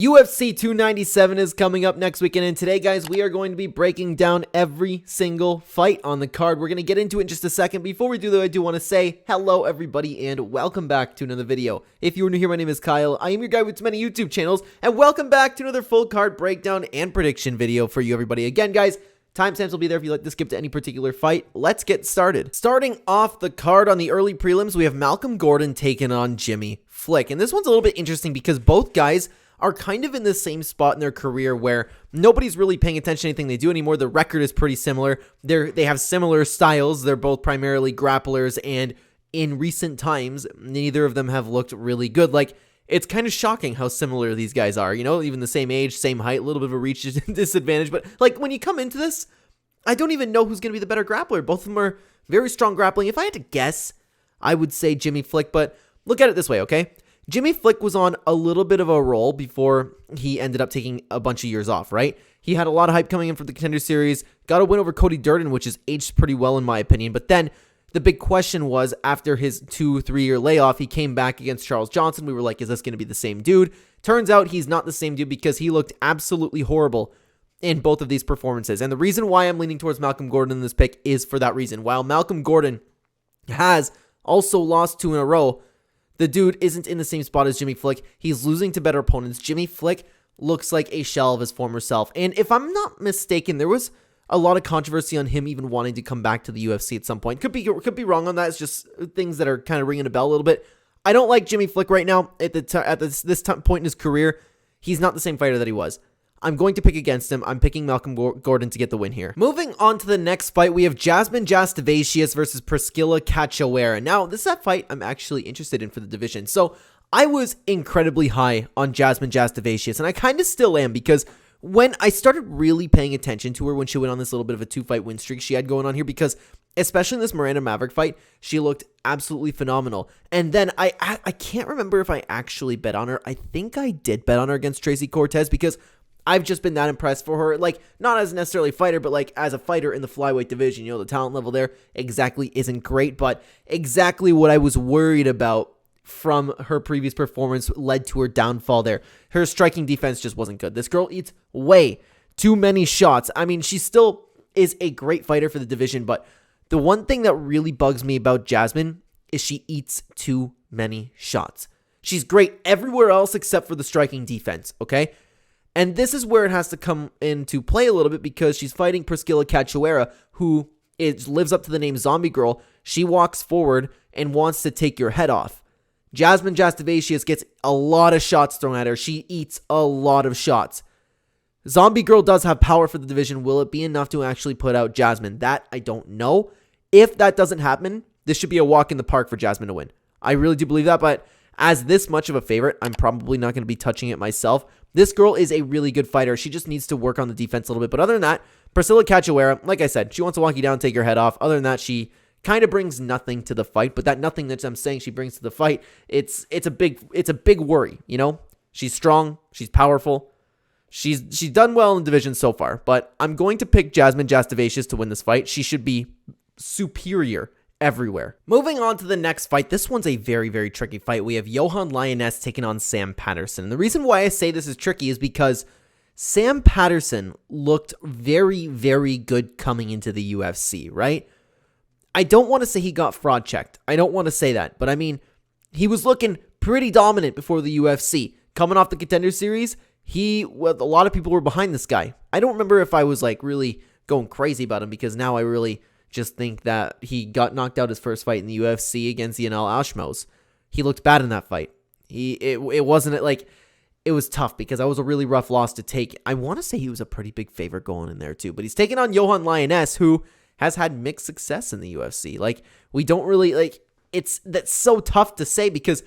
UFC 297 is coming up next weekend, and today, guys, we are going to be breaking down every single fight on the card. We're going to get into it in just a second. Before we do, though, I do want to say hello, everybody, and welcome back to another video. If you are new here, my name is Kyle. I am your guy with many YouTube channels, and welcome back to another full card breakdown and prediction video for you, everybody. Again, guys, timestamps will be there if you'd like to skip to any particular fight. Let's get started. Starting off the card on the early prelims, we have Malcolm Gordon taking on Jimmy Flick, and this one's a little bit interesting because both guys are kind of in the same spot in their career where nobody's really paying attention to anything they do anymore. The record is pretty similar. They have similar styles. They're both primarily grapplers, and in recent times, neither of them have looked really good. Like, it's kind of shocking how similar these guys are. You know, even the same age, same height, a little bit of a reach disadvantage. But, like, when you come into this, I don't even know who's going to be the better grappler. Both of them are very strong grappling. If I had to guess, I would say Jimmy Flick, but look at it this way, okay? Jimmy Flick was on a little bit of a roll before he ended up taking a bunch of years off, right? He had a lot of hype coming in from the Contender Series, got a win over Cody Durden, which is aged pretty well in my opinion, but then the big question was, after his 2-3 year layoff, he came back against Charles Johnson. We were like, is this going to be the same dude? Turns out he's not the same dude because he looked absolutely horrible in both of these performances, and the reason why I'm leaning towards Malcolm Gordon in this pick is for that reason. While Malcolm Gordon has also lost 2 in a row, the dude isn't in the same spot as Jimmy Flick. He's losing to better opponents. Jimmy Flick looks like a shell of his former self. And if I'm not mistaken, there was a lot of controversy on him even wanting to come back to the UFC at some point. Could be wrong on that. It's just things that are kind of ringing a bell a little bit. I don't like Jimmy Flick right now at this point in his career. He's not the same fighter that he was. I'm going to pick against him. I'm picking Malcolm Gordon to get the win here. Moving on to the next fight, we have Jasmine Jasudavicius versus Priscila Cachoeira. Now, this is that fight I'm actually interested in for the division. So, I was incredibly high on Jasmine Jasudavicius, and I kind of still am, because when I started really paying attention to her when she went on this little bit of a 2-fight win streak she had going on here, because especially in this Miranda Maverick fight, she looked absolutely phenomenal. And then I can't remember if I actually bet on her. I think I did bet on her against Tracy Cortez, because I've just been that impressed for her, like, not as necessarily a fighter, but like as a fighter in the flyweight division. You know, the talent level there exactly isn't great, but exactly what I was worried about from her previous performance led to her downfall there. Her striking defense just wasn't good. This girl eats way too many shots. I mean, she still is a great fighter for the division, but the one thing that really bugs me about Jasmine is she eats too many shots. She's great everywhere else except for the striking defense, okay? And this is where it has to come into play a little bit, because she's fighting Priscila Cachoeira, who lives up to the name Zombie Girl. She walks forward and wants to take your head off. Jasmine Jasudavicius gets a lot of shots thrown at her. She eats a lot of shots. Zombie Girl does have power for the division. Will it be enough to actually put out Jasmine? That I don't know. If that doesn't happen, this should be a walk in the park for Jasmine to win. I really do believe that, but as this much of a favorite, I'm probably not going to be touching it myself. This girl is a really good fighter. She just needs to work on the defense a little bit. But other than that, Priscila Cachoeira, like I said, she wants to walk you down, take your head off. Other than that, she kind of brings nothing to the fight. But that nothing that I'm saying she brings to the fight, it's a big worry, you know? She's strong. She's powerful. She's done well in the division so far. But I'm going to pick Jasmine Jasudavicius to win this fight. She should be superior everywhere. Moving on to the next fight. This one's a very, very tricky fight. We have Yohan Lainesse taking on Sam Patterson. And the reason why I say this is tricky is because Sam Patterson looked very, very good coming into the UFC, right? I don't want to say he got fraud checked. I don't want to say that. But I mean, he was looking pretty dominant before the UFC. Coming off the Contender Series, a lot of people were behind this guy. I don't remember if I was like really going crazy about him, because now I really just think that he got knocked out his first fight in the UFC against Yanel Ashmos. He looked bad in that fight. It wasn't like, it was tough because that was a really rough loss to take. I want to say he was a pretty big favorite going in there too, but he's taking on Yohan Lainesse, who has had mixed success in the UFC. Like, we don't really like, that's so tough to say, because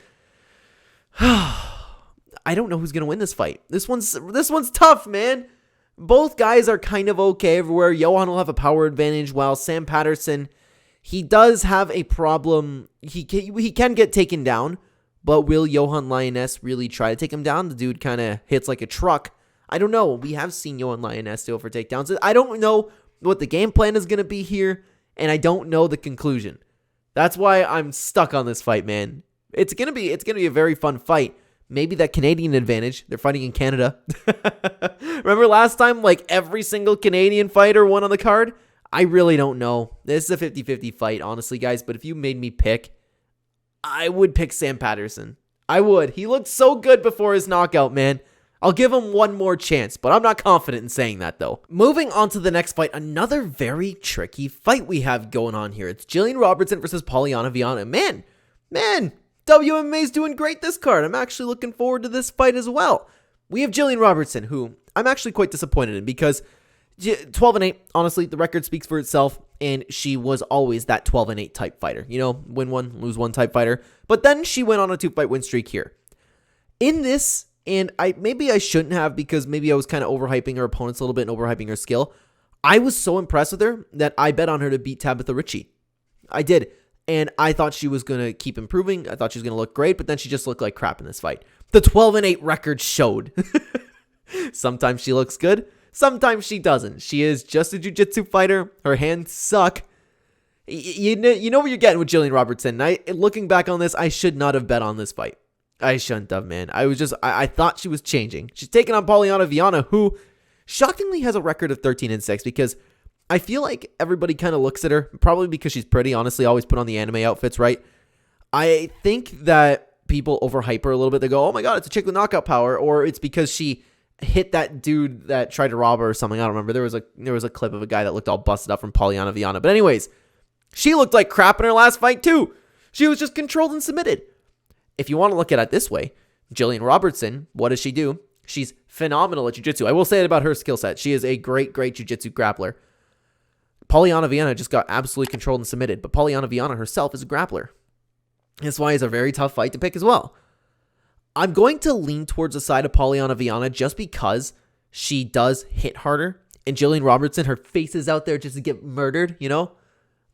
I don't know who's going to win this fight. This one's tough, man. Both guys are kind of okay everywhere. Yohan will have a power advantage, while Sam Patterson, he does have a problem. He can get taken down, but will Yohan Lainesse really try to take him down? The dude kind of hits like a truck. I don't know. We have seen Yohan Lainesse go for takedowns. I don't know what the game plan is going to be here, and I don't know the conclusion. That's why I'm stuck on this fight, man. It's gonna be a very fun fight. maybe that Canadian advantage. They're fighting in Canada. Remember last time, like every single Canadian fighter won on the card? I really don't know. This is a 50-50 fight, honestly, guys. But if you made me pick, I would pick Sam Patterson. I would. He looked so good before his knockout, man. I'll give him one more chance, but I'm not confident in saying that, though. Moving on to the next fight, another very tricky fight we have going on here. It's Gillian Robertson versus Polyana Viana. Man, WMMA is doing great this card. I'm actually looking forward to this fight as well. We have Gillian Robertson, who I'm actually quite disappointed in because 12-8, honestly, the record speaks for itself, and she was always that 12-8 type fighter. You know, win one, lose one type fighter. But then she went on a 2-fight win streak here. In this, and maybe I shouldn't have because maybe I was kind of overhyping her opponents a little bit and overhyping her skill. I was so impressed with her that I bet on her to beat Tabitha Ricci. I did. And I thought she was going to keep improving. I thought she was going to look great, but then she just looked like crap in this fight. The 12-8 record showed. Sometimes she looks good. Sometimes she doesn't. She is just a jiu-jitsu fighter. Her hands suck. You know what you're getting with Gillian Robertson. Looking back on this, I should not have bet on this fight. I shouldn't have, man. I thought she was changing. She's taking on Polyana Viana, who shockingly has a record of 13-6 because I feel like everybody kind of looks at her, probably because she's pretty. Honestly, always put on the anime outfits, right? I think that people overhype her a little bit. They go, oh my god, it's a chick with knockout power, or it's because she hit that dude that tried to rob her or something. I don't remember. There was a clip of a guy that looked all busted up from Polyana Viana. But anyways, she looked like crap in her last fight too. She was just controlled and submitted. If you want to look at it this way, Gillian Robertson, what does she do? She's phenomenal at jiu-jitsu. I will say it about her skill set. She is a great jiu-jitsu grappler. Polyana Viana just got absolutely controlled and submitted, but Polyana Viana herself is a grappler. That's why it's a very tough fight to pick as well. I'm going to lean towards the side of Polyana Viana just because she does hit harder. And Gillian Robertson, her face is out there just to get murdered, you know?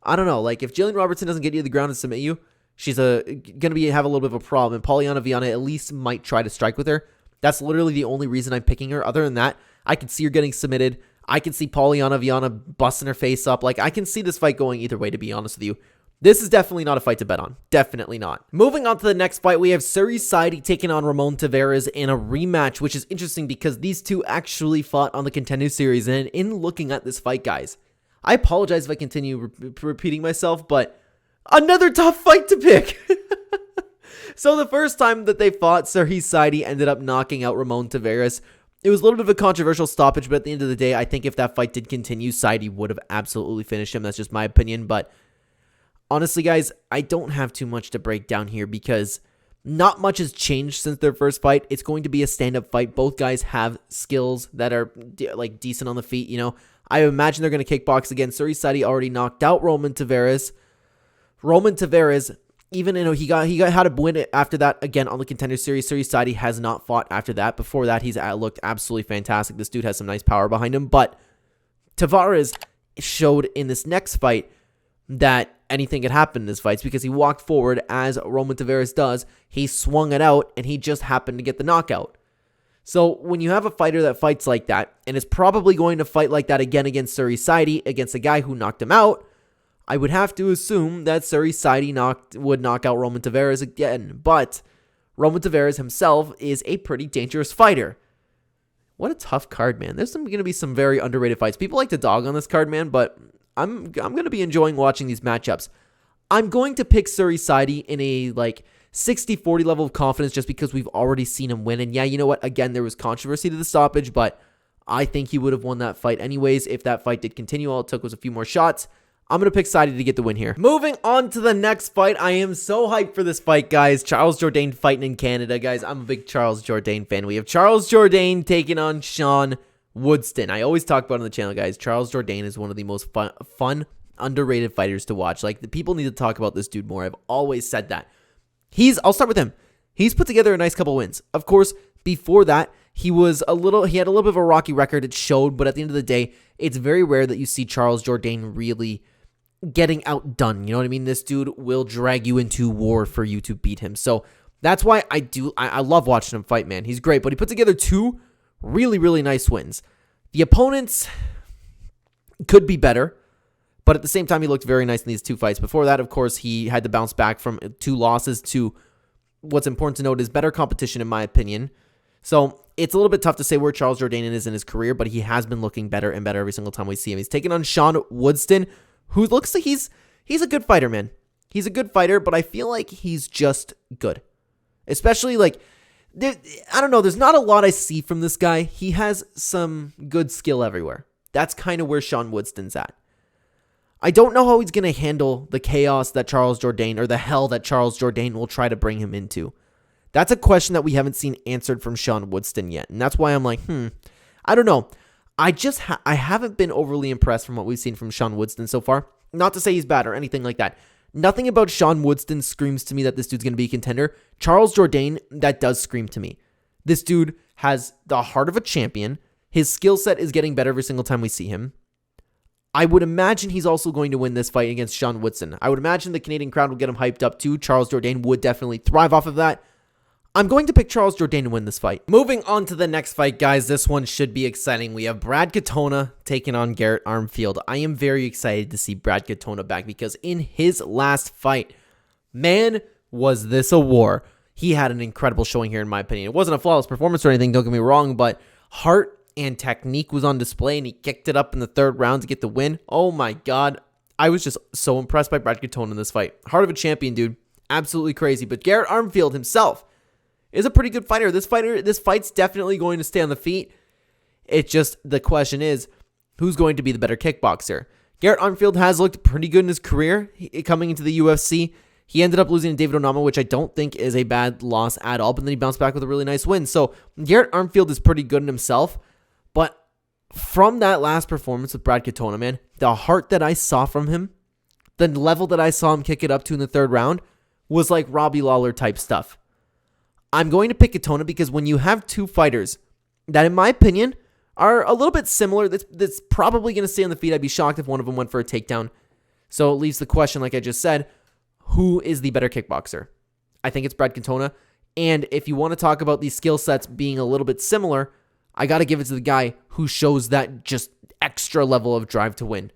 I don't know. Like, if Gillian Robertson doesn't get you to the ground and submit you, she's going to have a little bit of a problem. And Polyana Viana at least might try to strike with her. That's literally the only reason I'm picking her. Other than that, I can see her getting submitted. I can see Polyana Viana busting her face up. Like, I can see this fight going either way, to be honest with you. This is definitely not a fight to bet on. Definitely not. Moving on to the next fight, we have Serhiy Sidey taking on Ramon Taveras in a rematch, which is interesting because these two actually fought on the Contender Series. And in looking at this fight, guys, I apologize if I continue repeating myself, but another tough fight to pick. So the first time that they fought, Serhiy Sidey ended up knocking out Ramon Taveras. It was a little bit of a controversial stoppage, but at the end of the day, I think if that fight did continue, Sidey would have absolutely finished him. That's just my opinion, but honestly, guys, I don't have too much to break down here because not much has changed since their first fight. It's going to be a stand-up fight. Both guys have skills that are like decent on the feet, you know. I imagine they're going to kickbox again. Serhiy Sidey already knocked out Roman Taveras. Roman Taveras, even he had a win after that again on the Contender Series. Serhiy Sidey has not fought after that. Before that, he's looked absolutely fantastic. This dude has some nice power behind him, but Taveras showed in this next fight that anything could happen in this fight because he walked forward as Roman Taveras does. He swung it out, and he just happened to get the knockout. So when you have a fighter that fights like that, and is probably going to fight like that again against Serhiy Sidey, against a guy who knocked him out, I would have to assume that Serhiy Sidey would knock out Roman Taveras again. But Roman Taveras himself is a pretty dangerous fighter. What a tough card, man. There's going to be some very underrated fights. People like to dog on this card, man, but I'm going to be enjoying watching these matchups. I'm going to pick Serhiy Sidey in a 60-40 level of confidence just because we've already seen him win. And yeah, you know what? Again, there was controversy to the stoppage, but I think he would have won that fight anyways. If that fight did continue, all it took was a few more shots. I'm going to pick Sidey to get the win here. Moving on to the next fight. I am so hyped for this fight, guys. Charles Jourdain fighting in Canada, guys. I'm a big Charles Jourdain fan. We have Charles Jourdain taking on Sean Woodson. I always talk about it on the channel, guys. Charles Jourdain is one of the most fun, underrated fighters to watch. Like, the people need to talk about this dude more. I've always said that. I'll start with him. He's put together a nice couple wins. Of course, before that, he had a little bit of a rocky record. It showed, but at the end of the day, it's very rare that you see Charles Jourdain really getting outdone. You know what I mean? This dude will drag you into war for you to beat him. So that's why I love watching him fight, man. He's great, but he put together two really, really nice wins. The opponents could be better, but at the same time, he looked very nice in these two fights. Before that, of course, he had to bounce back from 2 losses to what's important to note is better competition in my opinion. So it's a little bit tough to say where Charles Jourdain is in his career, but he has been looking better and better every single time we see him. He's taking on Sean Woodson, who looks like he's a good fighter, man. He's a good fighter, but I feel like he's just good. Especially like, I don't know, there's not a lot I see from this guy. He has some good skill everywhere. That's kind of where Sean Woodson's at. I don't know how he's going to handle the chaos that Charles Jourdain, or the hell that Charles Jourdain will try to bring him into. That's a question that we haven't seen answered from Sean Woodson yet. And that's why I'm like, I don't know. I haven't been overly impressed from what we've seen from Sean Woodson so far. Not to say he's bad or anything like that. Nothing about Sean Woodson screams to me that this dude's going to be a contender. Charles Jourdain, that does scream to me. This dude has the heart of a champion. His skill set is getting better every single time we see him. I would imagine he's also going to win this fight against Sean Woodson. I would imagine the Canadian crowd will get him hyped up too. Charles Jourdain would definitely thrive off of that. I'm going to pick Charles Jourdain to win this fight. Moving on to the next fight, guys. This one should be exciting. We have Brad Katona taking on Garrett Armfield. I am very excited to see Brad Katona back because in his last fight, man, was this a war. He had an incredible showing here, in my opinion. It wasn't a flawless performance or anything, don't get me wrong, but heart and technique was on display, and he kicked it up in the third round to get the win. Oh my God. I was just so impressed by Brad Katona in this fight. Heart of a champion, dude. Absolutely crazy. But Garrett Armfield himself is a pretty good fighter. This fight's definitely going to stay on the feet. It's just, the question is, who's going to be the better kickboxer? Garrett Armfield has looked pretty good in his career coming into the UFC. He ended up losing to David Onama, which I don't think is a bad loss at all, but then he bounced back with a really nice win. So Garrett Armfield is pretty good in himself, but from that last performance with Brad Katona, man, the heart that I saw from him, the level that I saw him kick it up to in the third round was like Robbie Lawler type stuff. I'm going to pick Katona because when you have two fighters that, in my opinion, are a little bit similar, that's probably going to stay on the feet. I'd be shocked if one of them went for a takedown. So it leaves the question, like I just said, who is the better kickboxer? I think it's Brad Katona. And if you want to talk about these skill sets being a little bit similar, I got to give it to the guy who shows that just extra level of drive to win.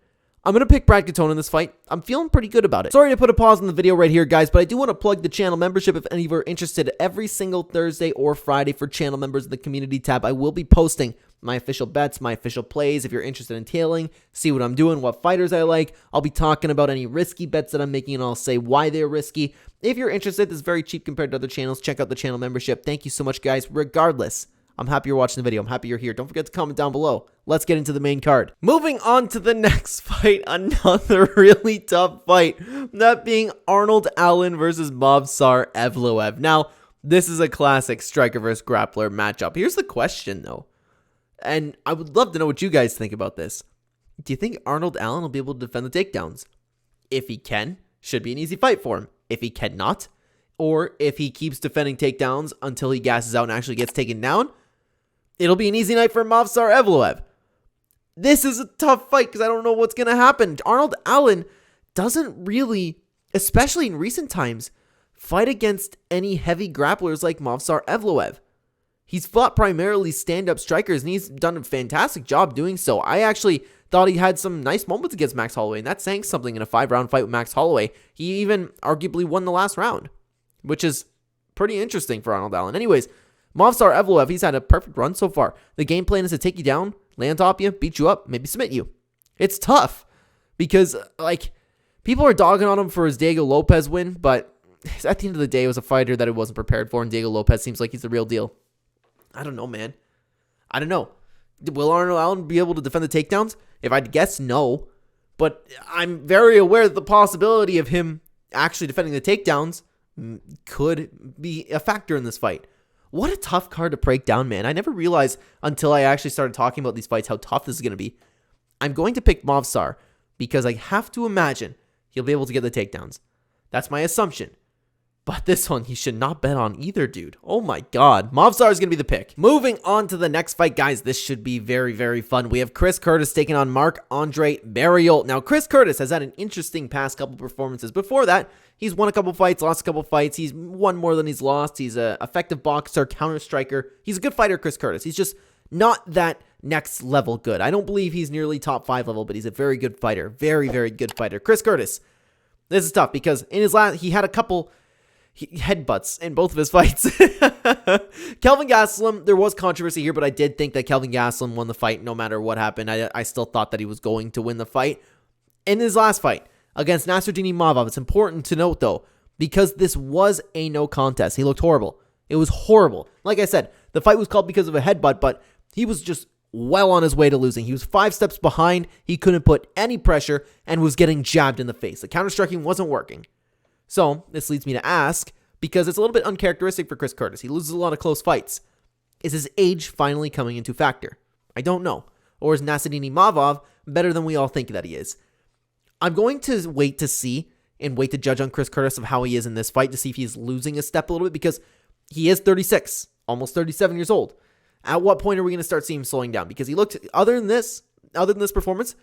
I'm going to pick Brad Katona in this fight. I'm feeling pretty good about it. Sorry to put a pause on the video right here, guys, but I do want to plug the channel membership if any of you are interested. Every single Thursday or Friday for channel members in the community tab, I will be posting my official bets, my official plays. If you're interested in tailing, see what I'm doing, what fighters I like. I'll be talking about any risky bets that I'm making, and I'll say why they're risky. If you're interested, this is very cheap compared to other channels. Check out the channel membership. Thank you so much, guys. Regardless, I'm happy you're watching the video. I'm happy you're here. Don't forget to comment down below. Let's get into the main card. Moving on to the next fight, another really tough fight. That being Arnold Allen versus Movsar Evloev. Now, this is a classic striker versus grappler matchup. Here's the question, though. And I would love to know what you guys think about this. Do you think Arnold Allen will be able to defend the takedowns? If he can, should be an easy fight for him. If he cannot, or if he keeps defending takedowns until he gasses out and actually gets taken down, it'll be an easy night for Movsar Evloev. This is a tough fight because I don't know what's going to happen. Arnold Allen doesn't really, especially in recent times, fight against any heavy grapplers like Movsar Evloev. He's fought primarily stand-up strikers, and he's done a fantastic job doing so. I actually thought he had some nice moments against Max Holloway, and that's saying something in a 5-round fight with Max Holloway. He even arguably won the last round, which is pretty interesting for Arnold Allen. Anyways, Movsar Evloev, he's had a perfect run so far. The game plan is to take you down, land on top of you, beat you up, maybe submit you. It's tough because, like, people are dogging on him for his Diego Lopez win, but at the end of the day, it was a fighter that he wasn't prepared for, and Diego Lopez seems like he's the real deal. I don't know, man. I don't know. Will Arnold Allen be able to defend the takedowns? If I'd guess, no. But I'm very aware that the possibility of him actually defending the takedowns could be a factor in this fight. What a tough card to break down, man. I never realized until I actually started talking about these fights how tough this is going to be. I'm going to pick Movsar because I have to imagine he'll be able to get the takedowns. That's my assumption. But this one, he should not bet on either, dude. Oh my God. Movsar is going to be the pick. Moving on to the next fight, guys. This should be very, very fun. We have Chris Curtis taking on Marc-Andre Barriault. Now, Chris Curtis has had an interesting past couple performances. Before that, he's won a couple fights, lost a couple fights. He's won more than he's lost. He's an effective boxer, counter striker. He's a good fighter, Chris Curtis. He's just not that next level good. I don't believe he's nearly top 5 level, but he's a very good fighter. Very, very good fighter. Chris Curtis. This is tough because in his last, he had a couple headbutts in both of his fights. Kelvin Gastelum, there was controversy here, but I did think that Kelvin Gastelum won the fight no matter what happened. I still thought that he was going to win the fight. In his last fight against Nasruddin Imavov, it's important to note, though, because this was a no contest. He looked horrible. It was horrible. Like I said, the fight was called because of a headbutt, but he was just well on his way to losing. He was 5 steps behind. He couldn't put any pressure and was getting jabbed in the face. The counter-striking wasn't working. So this leads me to ask, because it's a little bit uncharacteristic for Chris Curtis. He loses a lot of close fights. Is his age finally coming into factor? I don't know. Or is Nasruddin Imavov better than we all think that he is? I'm going to wait to see and wait to judge on Chris Curtis of how he is in this fight to see if he's losing a step a little bit, because he is 36, almost 37 years old. At what point are we going to start seeing him slowing down? Because he looked, other than this performance,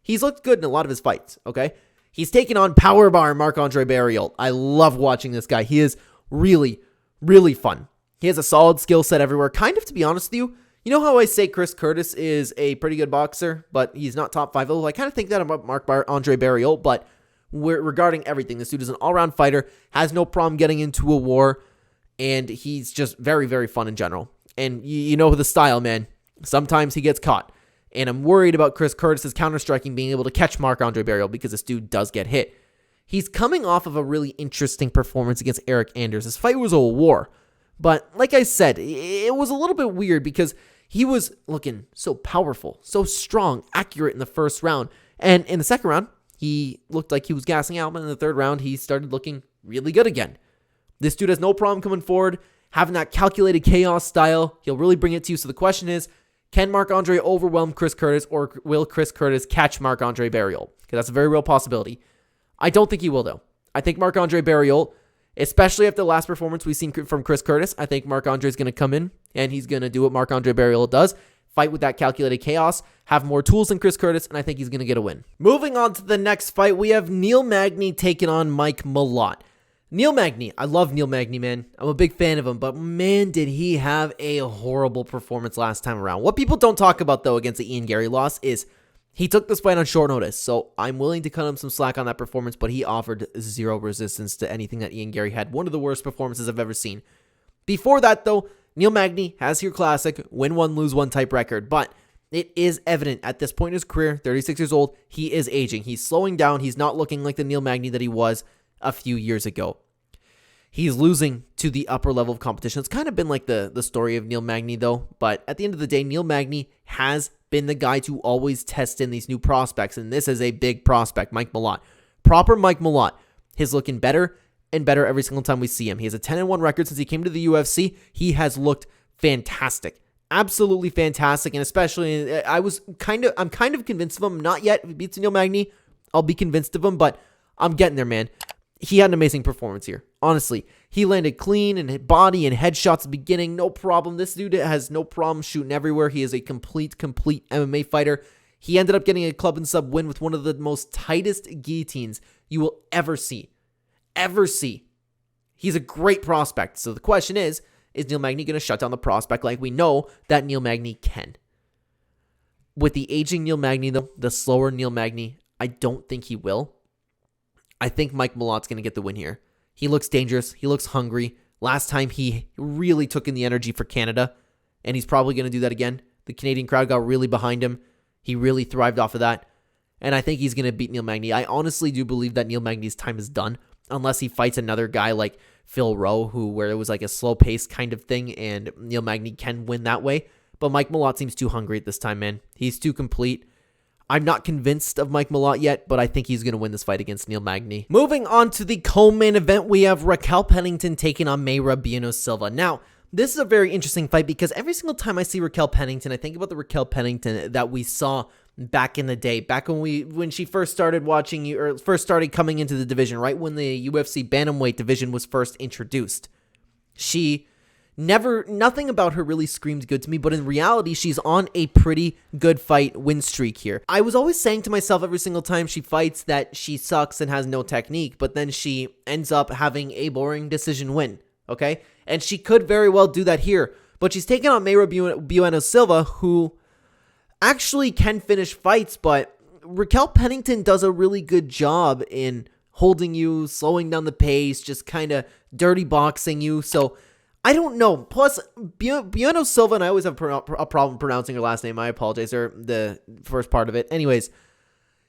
he's looked good in a lot of his fights, okay? He's taken on Power Bar Marc-Andre Barriault. I love watching this guy. He is really, really fun. He has a solid skill set everywhere. Kind of, to be honest with you, you know how I say Chris Curtis is a pretty good boxer, but he's not top 5 level? I kind of think that about Marc-Andre Barriault, but regarding everything, this dude is an all-around fighter, has no problem getting into a war, and he's just very, very fun in general. And you know the style, man. Sometimes he gets caught. And I'm worried about Chris Curtis's counter-striking being able to catch Marc-Andre Barriault because this dude does get hit. He's coming off of a really interesting performance against Eric Anders. This fight was a war. But like I said, it was a little bit weird because he was looking so powerful, so strong, accurate in the first round. And in the second round, he looked like he was gassing out. But in the third round, he started looking really good again. This dude has no problem coming forward, having that calculated chaos style. He'll really bring it to you. So the question is, can Marc-Andre overwhelm Chris Curtis, or will Chris Curtis catch Marc-Andre Barriault? Because that's a very real possibility. I don't think he will, though. I think Marc-Andre Barriault, especially after the last performance we've seen from Chris Curtis, I think Marc-Andre is going to come in, and he's going to do what Marc-Andre Barriault does, fight with that calculated chaos, have more tools than Chris Curtis, and I think he's going to get a win. Moving on to the next fight, we have Neil Magny taking on Mike Malott. Neil Magny, I love Neil Magny, man. I'm a big fan of him, but man, did he have a horrible performance last time around. What people don't talk about, though, against the Ian Gary loss is he took this fight on short notice, so I'm willing to cut him some slack on that performance, but he offered zero resistance to anything that Ian Gary had. One of the worst performances I've ever seen. Before that, though, Neil Magny has your classic win one, lose one type record, but it is evident at this point in his career, 36 years old, he is aging. He's slowing down. He's not looking like the Neil Magny that he was a few years ago. He's losing to the upper level of competition. It's kind of been like the story of Neil Magny, though. But at the end of the day, Neil Magny has been the guy to always test in these new prospects. And this is a big prospect, Mike Malott. Proper Mike Malott. He's looking better and better every single time we see him. He has a 10-1 record since he came to the UFC. He has looked fantastic. Absolutely fantastic. And especially, I'm kind of convinced of him. Not yet. If he beats Neil Magny, I'll be convinced of him. But I'm getting there, man. He had an amazing performance here. Honestly, he landed clean and hit body and headshots at the beginning. No problem. This dude has no problem shooting everywhere. He is a complete MMA fighter. He ended up getting a club and sub win with one of the most tightest guillotines you will ever see. He's a great prospect. So the question is Neil Magny going to shut down the prospect like we know that Neil Magny can? With the aging Neil Magny, though, the slower Neil Magny, I don't think he will. I think Mike Malott's going to get the win here. He looks dangerous. He looks hungry. Last time he really took in the energy for Canada, and he's probably going to do that again. The Canadian crowd got really behind him. He really thrived off of that, and I think he's going to beat Neil Magny. I honestly do believe that Neil Magny's time is done, unless he fights another guy like Phil Rowe, where it was like a slow pace kind of thing, and Neil Magny can win that way. But Mike Malott seems too hungry at this time, man. He's too complete. I'm not convinced of Mike Malott yet, but I think he's going to win this fight against Neil Magny. Moving on to the co-main event, we have Raquel Pennington taking on Mayra Bueno Silva. Now, this is a very interesting fight because every single time I see Raquel Pennington, I think about the Raquel Pennington that we saw back in the day, back when she first started watching, or first started coming into the division, right when the UFC Bantamweight division was first introduced. Nothing about her really screamed good to me, but in reality, she's on a pretty good fight win streak here. I was always saying to myself every single time she fights that she sucks and has no technique, but then she ends up having a boring decision win, okay? And she could very well do that here, but she's taking on Mayra Bueno Silva, who actually can finish fights, but Raquel Pennington does a really good job in holding you, slowing down the pace, just kind of dirty boxing you. So I don't know. Plus, Biano Silva, and I always have a problem pronouncing her last name. I apologize, or the first part of it. Anyways,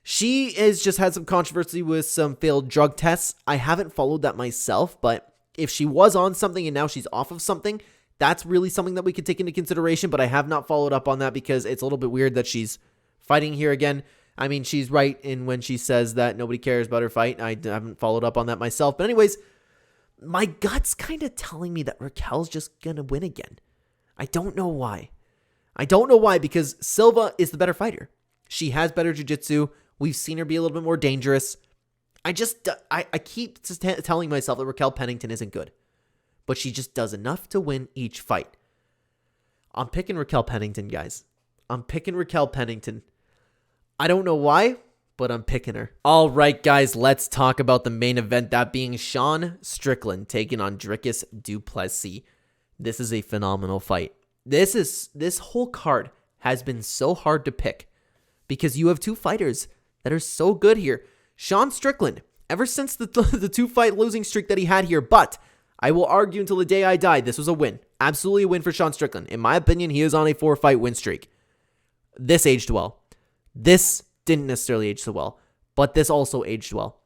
she has just had some controversy with some failed drug tests. I haven't followed that myself, but if she was on something and now she's off of something, that's really something that we could take into consideration. But I have not followed up on that because it's a little bit weird that she's fighting here again. I mean, she's right in when she says that nobody cares about her fight. I haven't followed up on that myself. But anyways, my gut's kind of telling me that Raquel's just going to win again. I don't know why. Because Silva is the better fighter. She has better jiu-jitsu. We've seen her be a little bit more dangerous. I keep telling myself that Raquel Pennington isn't good. But she just does enough to win each fight. I'm picking Raquel Pennington, guys. I'm picking Raquel Pennington. I don't know why, but I'm picking her. All right, guys, let's talk about the main event, that being Sean Strickland taking on Dricus du Plessis. This is a phenomenal fight. This whole card has been so hard to pick because you have two fighters that are so good here. Sean Strickland, ever since the two-fight losing streak that he had here, but I will argue until the day I die, this was a win. Absolutely a win for Sean Strickland. In my opinion, he is on a 4-fight win streak. This aged well. This didn't necessarily age so well, but this also aged well.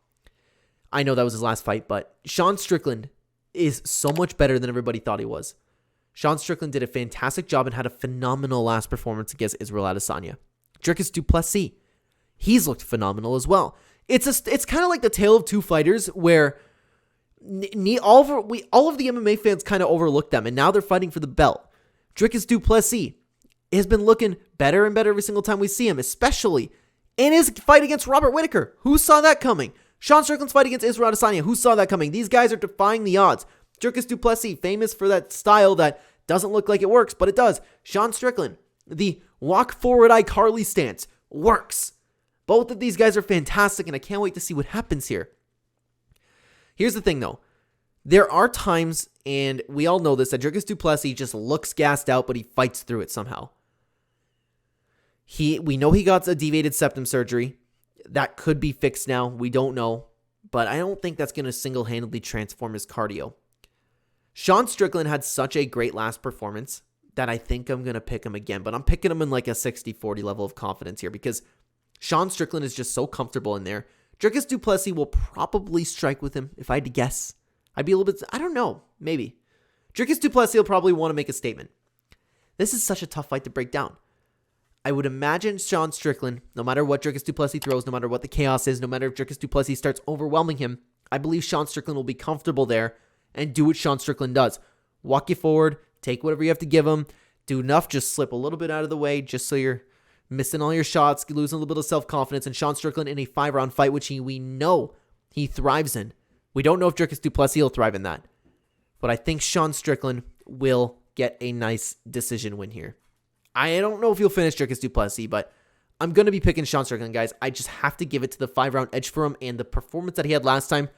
I know that was his last fight, but Sean Strickland is so much better than everybody thought he was. Sean Strickland did a fantastic job and had a phenomenal last performance against Israel Adesanya. Dricus du Plessis, he's looked phenomenal as well. It's kind of like the tale of two fighters where all of the MMA fans kind of overlooked them, and now they're fighting for the belt. Dricus du Plessis has been looking better and better every single time we see him, especially in his fight against Robert Whittaker. Who saw that coming? Sean Strickland's fight against Israel Adesanya. Who saw that coming? These guys are defying the odds. Dricus du Plessis, famous for that style that doesn't look like it works, but it does. Sean Strickland, the walk forward iCarly stance, works. Both of these guys are fantastic, and I can't wait to see what happens here. Here's the thing, though. There are times, and we all know this, that Dricus du Plessis just looks gassed out, but he fights through it somehow. We know he got a deviated septum surgery. That could be fixed now. We don't know. But I don't think that's going to single-handedly transform his cardio. Sean Strickland had such a great last performance that I think I'm going to pick him again. But I'm picking him in like a 60-40 level of confidence here because Sean Strickland is just so comfortable in there. Dricus du Plessis will probably strike with him, if I had to guess. I'd be a little bit, I don't know, maybe. Dricus du Plessis will probably want to make a statement. This is such a tough fight to break down. I would imagine Sean Strickland, no matter what Dricus du Plessis throws, no matter what the chaos is, no matter if Dricus du Plessis starts overwhelming him, I believe Sean Strickland will be comfortable there and do what Sean Strickland does. Walk you forward, take whatever you have to give him, do enough, just slip a little bit out of the way, just so you're missing all your shots, losing a little bit of self-confidence, and Sean Strickland in a 5-round fight, which we know he thrives in. We don't know if Dricus du Plessis will thrive in that, but I think Sean Strickland will get a nice decision win here. I don't know if he'll finish Dricus du Plessis, but I'm going to be picking Sean Strickland, guys. I just have to give it to the 5-round edge for him and the performance that he had last time.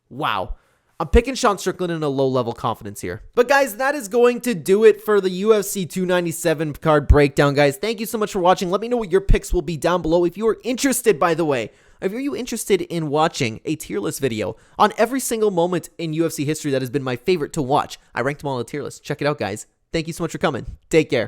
Wow. I'm picking Sean Strickland in a low-level confidence here. But, guys, that is going to do it for the UFC 297 card breakdown, guys. Thank you so much for watching. Let me know what your picks will be down below. If you are interested, by the way, if you're interested in watching a tier list video on every single moment in UFC history that has been my favorite to watch, I ranked them all on a tier list. Check it out, guys. Thank you so much for coming. Take care.